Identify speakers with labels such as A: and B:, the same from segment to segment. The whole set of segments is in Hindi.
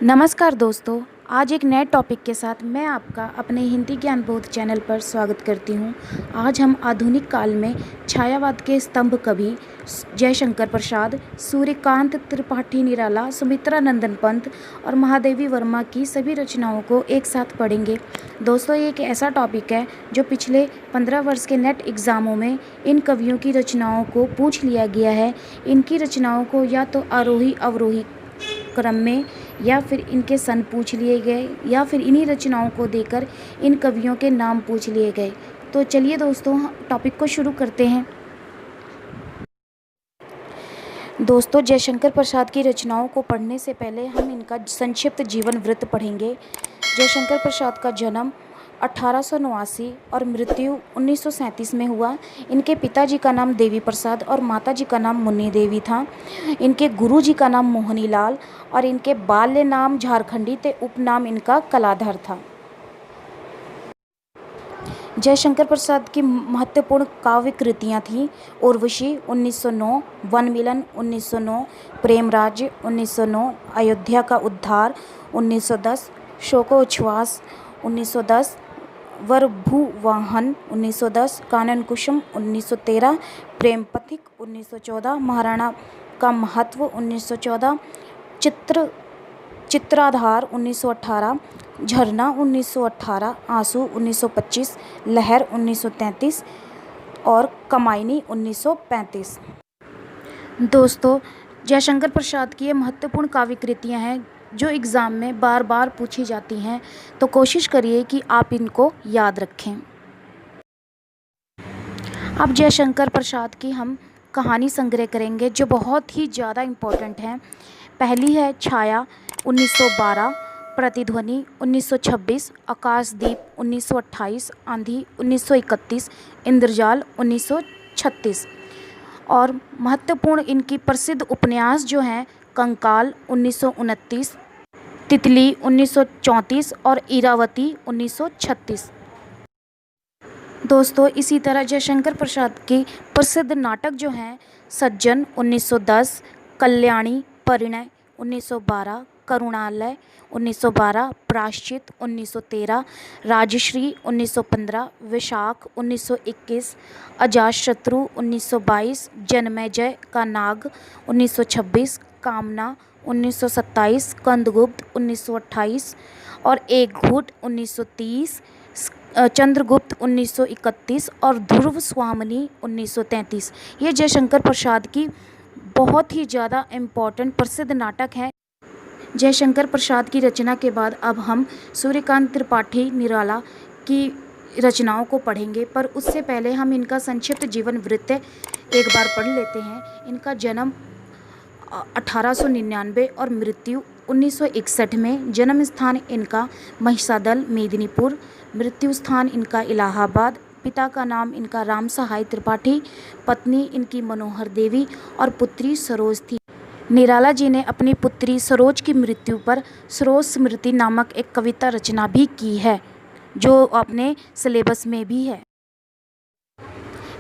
A: नमस्कार दोस्तों, आज एक नए टॉपिक के साथ मैं आपका अपने हिंदी ज्ञान बोध चैनल पर स्वागत करती हूँ। आज हम आधुनिक काल में छायावाद के स्तंभ कवि जयशंकर प्रसाद, सूर्यकांत त्रिपाठी निराला, सुमित्रा नंदन पंत और महादेवी वर्मा की सभी रचनाओं को एक साथ पढ़ेंगे। दोस्तों, ये एक ऐसा टॉपिक है जो पिछले 15 वर्ष के नेट एग्ज़ामों में इन कवियों की रचनाओं को पूछ लिया गया है। इनकी रचनाओं को या तो आरोही अवरोही क्रम में या फिर इनके सन पूछ लिए गए या फिर इन्हीं रचनाओं को देकर इन कवियों के नाम पूछ लिए गए। तो चलिए दोस्तों, टॉपिक को शुरू करते हैं। दोस्तों, जयशंकर प्रसाद की रचनाओं को पढ़ने से पहले हम इनका संक्षिप्त जीवन वृत्त पढ़ेंगे। जयशंकर प्रसाद का जन्म 1889 और मृत्यु 1937 में हुआ। इनके पिताजी का नाम देवी प्रसाद और माताजी का नाम मुन्नी देवी था। इनके गुरुजी का नाम मोहनी लाल और इनके बाल्य नाम झारखंडी ते उपनाम इनका कलाधर था। जयशंकर प्रसाद की महत्वपूर्ण काव्य कृतियाँ थीं उर्वशी 1909, वन मिलन 1909, प्रेम राज्य 1909, अयोध्या का उद्धार 1910, शोकोच्छ्वास 1910, वरभुवाहन 1910, कानन कुसुम 1913, प्रेम पथिक 1914, महाराणा का महत्व 1914, चित्राधार 1918, झरना 1918, आंसू 1925, लहर 1933 और कमायनी 1935। दोस्तों, जयशंकर प्रसाद की ये महत्वपूर्ण काव्य कृतियाँ हैं जो एग्ज़ाम में बार बार पूछी जाती हैं, तो कोशिश करिए कि आप इनको याद रखें। अब जयशंकर प्रसाद की हम कहानी संग्रह करेंगे जो बहुत ही ज़्यादा इम्पोर्टेंट है। पहली है छाया 1912, प्रतिध्वनि 1926, आकाशदीप 1928, आंधी 1931, इंद्रजाल 1936। और महत्वपूर्ण इनकी प्रसिद्ध उपन्यास जो हैं कंकाल 1929, तितली 1934 और इरावती 1936। दोस्तों, इसी तरह जयशंकर प्रसाद की प्रसिद्ध नाटक जो हैं सज्जन 1910, कल्याणी, परिणय 1912, करुणालय 1912, प्रायश्चित 1913, राजश्री 1915, वैशाख 1921, अजातशत्रु 1922, जन्मेजय का नाग 1926, कामना 1927, कंदगुप्त 1928 और एक घूट 1930, चंद्रगुप्त 1931 और ध्रुव स्वामिनी 1933। ये जयशंकर प्रसाद की बहुत ही ज़्यादा इम्पॉर्टेंट प्रसिद्ध नाटक है। जयशंकर प्रसाद की रचना के बाद अब हम सूर्यकांत त्रिपाठी निराला की रचनाओं को पढ़ेंगे, पर उससे पहले हम इनका संक्षिप्त जीवन वृत्त एक बार पढ़ लेते हैं। इनका जन्म 1899 और मृत्यु 1961 में। जन्म स्थान इनका महिषादल मेदिनीपुर, मृत्यु स्थान इनका इलाहाबाद। पिता का नाम इनका राम सहाय त्रिपाठी, पत्नी इनकी मनोहर देवी और पुत्री सरोज थी। निराला जी ने अपनी पुत्री सरोज की मृत्यु पर सरोज स्मृति नामक एक कविता रचना भी की है जो अपने सिलेबस में भी है।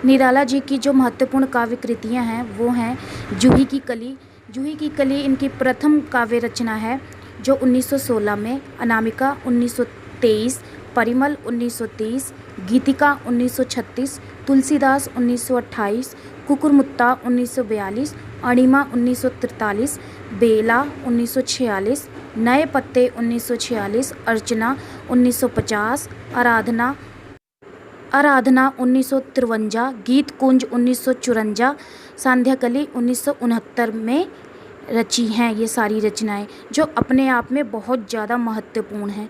A: निराला जी की जो महत्वपूर्ण काव्य कृतियाँ हैं वो हैं जूही की कली। जूही की कली इनकी प्रथम काव्य रचना है जो 1916 में, अनामिका 1923, परिमल 1930, गीतिका 1936, तुलसीदास 1928, कुकुरमुत्ता 1942, अणिमा 1943, बेला 1946, नए पत्ते 1946, अर्चना 1950, आराधना 1953, गीत कुंज 1954, सांध्याकली 1969 में रची हैं ये सारी रचनाएं जो अपने आप में बहुत ज़्यादा महत्वपूर्ण हैं।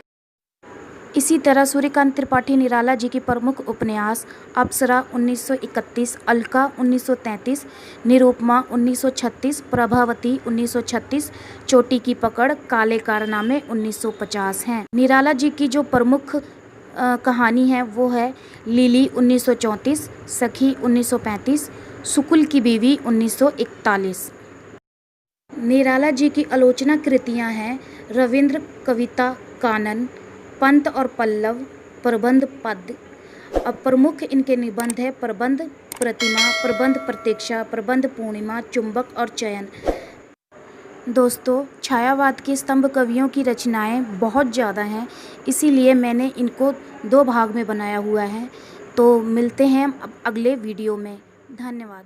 A: इसी तरह सूर्यकांत त्रिपाठी निराला जी की प्रमुख उपन्यास अप्सरा 1931, अलका 1933, निरुपमा 1936, प्रभावती 1936, चोटी की पकड़, काले कारनामे 1950 हैं। निराला जी की जो प्रमुख कहानी है वो है लिली 1934, सखी 1935, सुकुल की बीवी 1941। निराला जी की आलोचना कृतियाँ हैं रविंद्र कविता कानन, पंत और पल्लव, प्रबंध पद। अब प्रमुख इनके निबंध है प्रबंध प्रतिमा, प्रबंध प्रतीक्षा, प्रबंध पूर्णिमा, चुंबक और चयन। दोस्तों, छायावाद के स्तंभ कवियों की रचनाएं बहुत ज़्यादा हैं, इसीलिए मैंने इनको 2 भाग में बनाया हुआ है। तो मिलते हैं अब अगले वीडियो में। धन्यवाद।